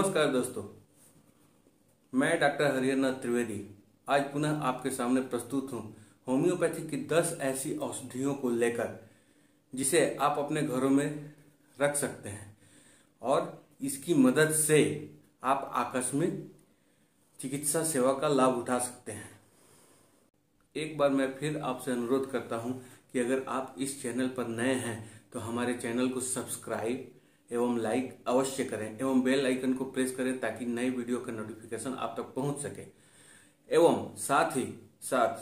नमस्कार दोस्तों, मैं डॉक्टर हरिहरनाथ त्रिवेदी आज पुनः आपके सामने प्रस्तुत हूँ होम्योपैथी की 10 ऐसी औषधियों को लेकर जिसे आप अपने घरों में रख सकते हैं और इसकी मदद से आप आकस्मिक चिकित्सा सेवा का लाभ उठा सकते हैं। एक बार मैं फिर आपसे अनुरोध करता हूं कि अगर आप इस चैनल पर नए हैं तो हमारे चैनल को सब्सक्राइब एवं लाइक अवश्य करें एवं बेल आइकन को प्रेस करें ताकि नई वीडियो का नोटिफिकेशन आप तक पहुंच सके एवं साथ ही साथ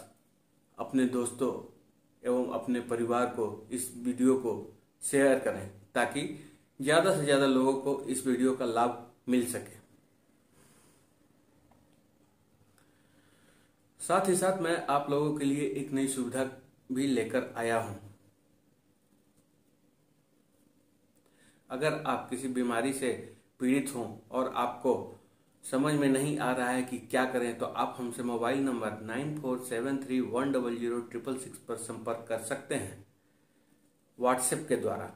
अपने दोस्तों एवं अपने परिवार को इस वीडियो को शेयर करें ताकि ज़्यादा से ज़्यादा लोगों को इस वीडियो का लाभ मिल सके। साथ ही साथ मैं आप लोगों के लिए एक नई सुविधा भी लेकर आया हूं। अगर आप किसी बीमारी से पीड़ित हों और आपको समझ में नहीं आ रहा है कि क्या करें तो आप हमसे मोबाइल नंबर 9473100666 पर संपर्क कर सकते हैं व्हाट्सएप के द्वारा।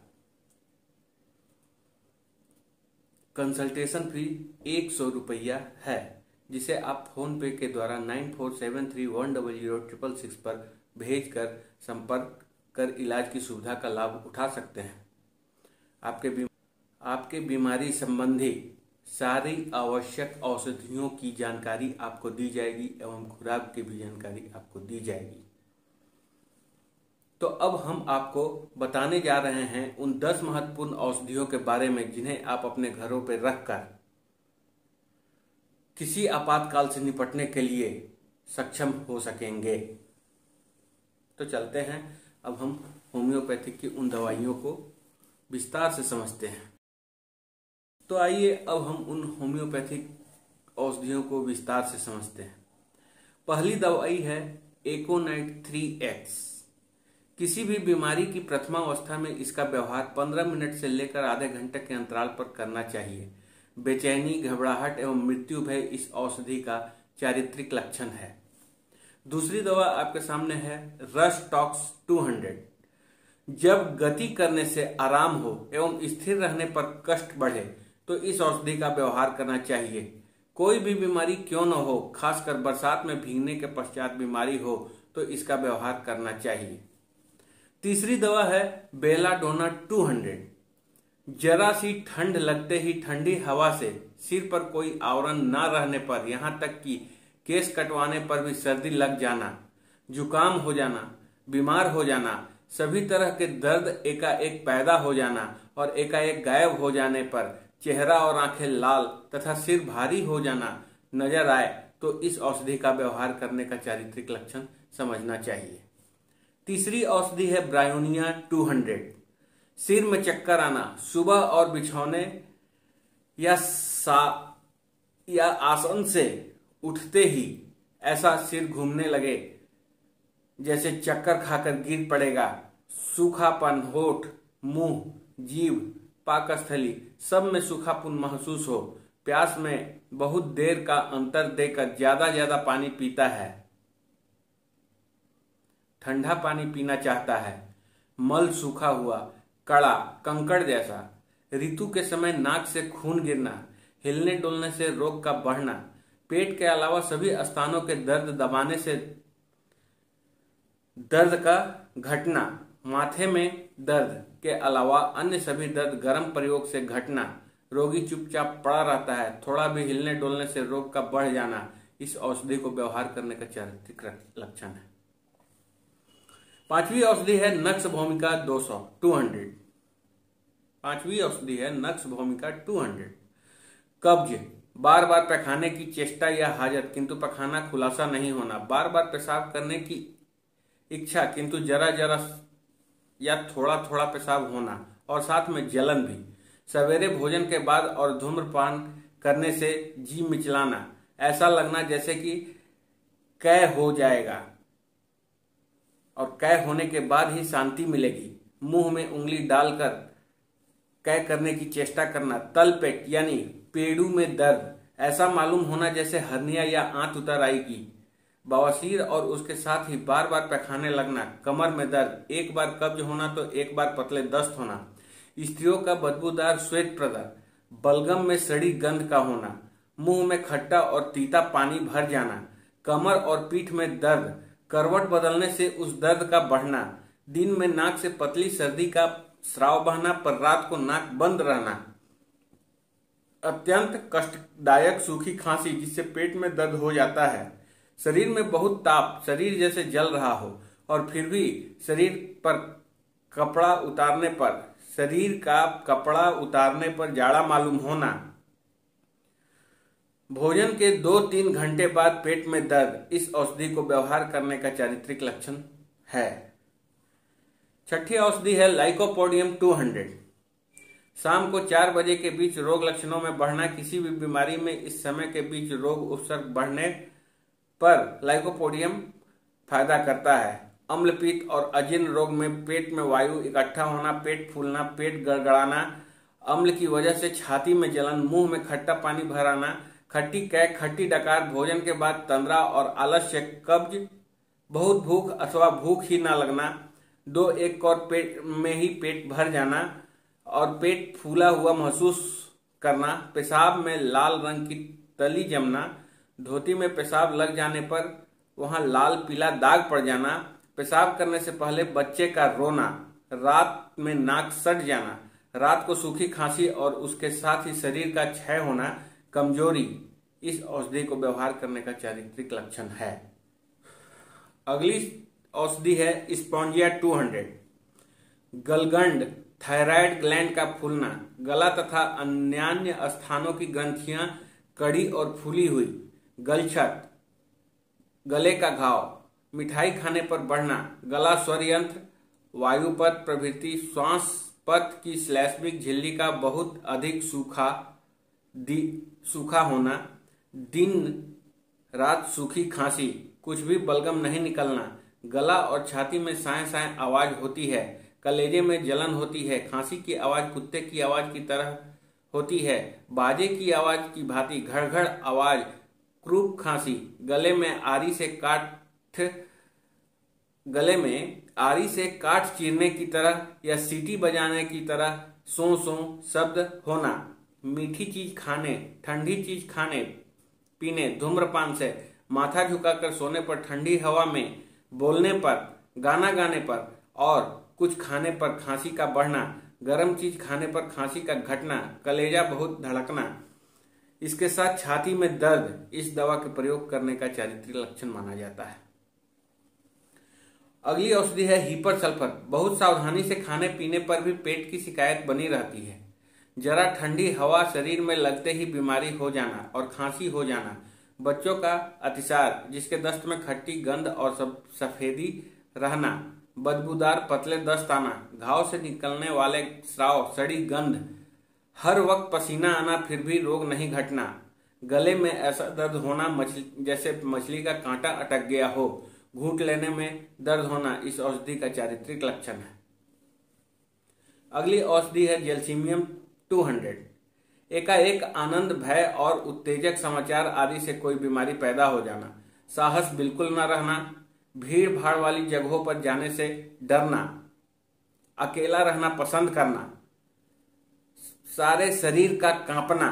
कंसल्टेशन फी 100 रुपया है जिसे आप फोन पे के द्वारा 9473100666 पर भेजकर संपर्क कर इलाज की सुविधा का लाभ उठा सकते हैं। आपके बीमारी संबंधी सारी आवश्यक औषधियों की जानकारी आपको दी जाएगी एवं खुराक की भी जानकारी आपको दी जाएगी। तो अब हम आपको बताने जा रहे हैं उन 10 महत्वपूर्ण औषधियों के बारे में जिन्हें आप अपने घरों पर रखकर किसी आपातकाल से निपटने के लिए सक्षम हो सकेंगे। तो चलते हैं, अब हम होम्योपैथिक की उन दवाइयों को विस्तार से समझते हैं। तो आइए अब हम उन होम्योपैथिक औषधियों को विस्तार से समझते हैं। पहली दवाई है एकोनाइट 3X। किसी भी बीमारी की प्रथमावस्था में इसका व्यवहार 15 मिनट से लेकर आधे घंटे के अंतराल पर करना चाहिए। बेचैनी, घबराहट एवं मृत्यु भय इस औषधि का चारित्रिक लक्षण है। दूसरी दवा आपके सामने है रश टॉक्स 200। जब गति करने से आराम हो एवं स्थिर रहने पर कष्ट बढ़े तो इस औषधि का व्यवहार करना चाहिए। कोई भी बीमारी क्यों न हो, खासकर बरसात में भीगने के पश्चात बीमारी हो तो इसका व्यवहार करना चाहिए। तीसरी दवा है बेलाडोना 200। जरा सी ठंड लगते ही ठंडी हवा से सिर पर कोई आवरण न रहने पर, यहां तक कि केस कटवाने पर भी सर्दी लग जाना, जुकाम हो जाना, बीमार हो जाना, सभी तरह के दर्द एकाएक पैदा हो जाना और एकाएक गायब हो जाने पर चेहरा और आंखें लाल तथा सिर भारी हो जाना नजर आए तो इस औषधि का व्यवहार करने का चारित्रिक लक्षण समझना चाहिए। तीसरी औषधि है ब्रायोनिया 200। सिर में चक्कर आना, सुबह और बिछौने या आसन से उठते ही ऐसा सिर घूमने लगे जैसे चक्कर खाकर गिर पड़ेगा, सूखापन, होठ, मुंह, जीभ, पाकस्थली सब में सूखापन महसूस हो, प्यास में बहुत देर का अंतर देकर ज्यादा पानी पीता है, ठंडा पानी पीना चाहता है, मल सूखा हुआ, कड़ा, कंकड़ जैसा, ऋतु के समय नाक से खून गिरना, हिलने डुलने से रोग का बढ़ना, पेट के अलावा सभी स्थानों के दर्द दबाने से दर्द का घटना, माथे में दर्द के अलावा अन्य सभी दर्द गर्म प्रयोग से घटना, रोगी चुपचाप पड़ा रहता है, थोड़ा भी हिलने डुलने से रोग का बढ़ जाना इस औषधि को व्यवहार करने का चारित्रिक लक्षण है। पांचवी औषधि है नक्स भूमिका 200। पांचवी औषधि है नक्स भूमिका 200। कब्ज, बार बार पैखाने की चेष्टा या हाजत किंतु पैखाना खुलासा नहीं होना, बार बार पेशाब करने की इच्छा किंतु जरा या थोड़ा पेशाब होना और साथ में जलन भी, सवेरे भोजन के बाद और धूम्रपान करने से जी मिचलाना, ऐसा लगना जैसे कि कै हो जाएगा और कै होने के बाद ही शांति मिलेगी, मुंह में उंगली डालकर कै करने की चेष्टा करना, तलपेट यानी पेड़ू में दर्द, ऐसा मालूम होना जैसे हर्निया या आंत उतर आएगी, बवासीर और उसके साथ ही बार बार पैखाने लगना, कमर में दर्द, एक बार कब्ज होना तो एक बार पतले दस्त होना, स्त्रियों का बदबूदार श्वेत प्रदार, बलगम में सड़ी गंध का होना, मुंह में खट्टा और तीता पानी भर जाना, कमर और पीठ में दर्द, करवट बदलने से उस दर्द का बढ़ना, दिन में नाक से पतली सर्दी का स्राव बहना पर रात को नाक बंद रहना, अत्यंत कष्टदायक सूखी खांसी जिससे पेट में दर्द हो जाता है, शरीर में बहुत ताप, शरीर जैसे जल रहा हो और फिर भी शरीर का कपड़ा उतारने पर जाड़ा मालूम होना, भोजन के 2-3 घंटे बाद पेट में दर्द, इस औषधि को व्यवहार करने का चारित्रिक लक्षण है। छठी औषधि है लाइकोपोडियम 200। शाम को 4 बजे के बीच रोग लक्षणों में बढ़ना, किसी भी बीमारी में इस समय के बीच रोग उपसर्ग बढ़ने पर लाइकोपोडियम फायदा करता है। अम्लपीत और अजीर्ण रोग में पेट में वायु इकट्ठा होना, पेट फूलना, पेट गड़गड़ाना, अम्ल की वजह से छाती में जलन, मुंह में खट्टा पानी भर आना, खट्टी कैक, खट्टी डकार, भोजन के बाद तंद्रा और आलस्य, कब्ज, बहुत भूख अथवा भूख ही ना लगना, 2-1 कौर पेट में ही पेट भर जाना और पेट फूला हुआ महसूस करना, पेशाब में लाल रंग की तली जमना, धोती में पेशाब लग जाने पर वहां लाल पीला दाग पड़ जाना, पेशाब करने से पहले बच्चे का रोना, रात में नाक सट जाना, रात को सूखी खांसी और उसके साथ ही शरीर का क्षय होना, कमजोरी, इस औषधि को व्यवहार करने का चारित्रिक लक्षण है। अगली औषधि है स्पॉन्जिया 200। गलगंड, थायराइड ग्लैंड का फूलना, गला तथा अन्यान्य स्थानों की ग्रंथियां कड़ी और फूली हुई, गलछत, गले का घाव, मिठाई खाने पर बढ़ना, गला स्वर यंत्र, वायुपथ प्रभृति श्वास पथ की श्लैष्मिक झिल्ली का बहुत अधिक सूखा होना, दिन रात सूखी खांसी, कुछ भी बलगम नहीं निकलना, गला और छाती में साए साए आवाज होती है, कलेजे में जलन होती है, खांसी की आवाज कुत्ते की आवाज की तरह होती है, बाजे की आवाज की भांति घड़-घड़ आवाज, क्रूप खांसी, गले में आरी से काठ चीरने की तरह या सीटी बजाने की तरह सो सो शब्द होना, मीठी चीज खाने, ठंडी चीज खाने पीने, धूम्रपान से, माथा झुकाकर सोने पर, ठंडी हवा में बोलने पर, गाना गाने पर और कुछ खाने पर खांसी का बढ़ना, गर्म चीज खाने पर खांसी का घटना, कलेजा बहुत धड़कना, इसके साथ छाती में दर्द, इस दवा के प्रयोग करने का चारित्रिक लक्षण माना जाता है। अगली औषधि है हीपर सल्फर। बहुत सावधानी से खाने पीने पर भी पेट की शिकायत बनी रहती है। जरा ठंडी हवा शरीर में लगते ही बीमारी हो जाना और खांसी हो जाना, बच्चों का अतिसार जिसके दस्त में खट्टी गंध और सफेदी रहना, बदबूदार पतले दस्त आना, घाव से निकलने वाले स्राव, सड़ी गंध, हर वक्त पसीना आना फिर भी रोग नहीं घटना, गले में ऐसा दर्द होना जैसे मछली का कांटा अटक गया हो, घूंट लेने में दर्द होना, इस औषधि का चारित्रिक लक्षण है। अगली औषधि है जैल्सीमियम 200। एकाएक आनंद, भय और उत्तेजक समाचार आदि से कोई बीमारी पैदा हो जाना, साहस बिल्कुल न रहना, भीड़ भाड़ वाली जगहों पर जाने से डरना, अकेला रहना पसंद करना, सारे शरीर का कांपना,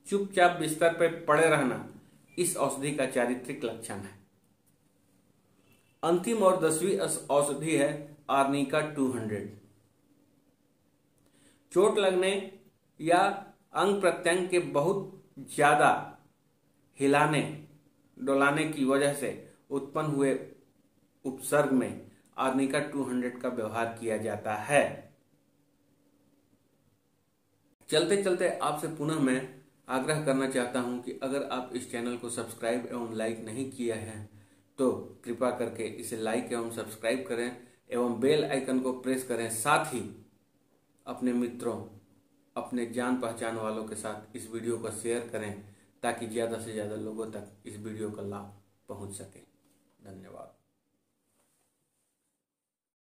चुपचाप बिस्तर पर पड़े रहना, इस औषधि का चारित्रिक लक्षण है। अंतिम और 10वीं औषधि है आर्निका 200। चोट लगने या अंग प्रत्यंग के बहुत ज्यादा हिलाने डोलाने की वजह से उत्पन्न हुए उपसर्ग में आर्निका 200 का व्यवहार किया जाता है। चलते चलते आपसे पुनः मैं आग्रह करना चाहता हूं कि अगर आप इस चैनल को सब्सक्राइब एवं लाइक नहीं किया है तो कृपा करके इसे लाइक एवं सब्सक्राइब करें एवं बेल आइकन को प्रेस करें। साथ ही अपने मित्रों, अपने जान पहचान वालों के साथ इस वीडियो को शेयर करें ताकि ज़्यादा से ज़्यादा लोगों तक इस वीडियो का लाभ पहुंच सके। धन्यवाद।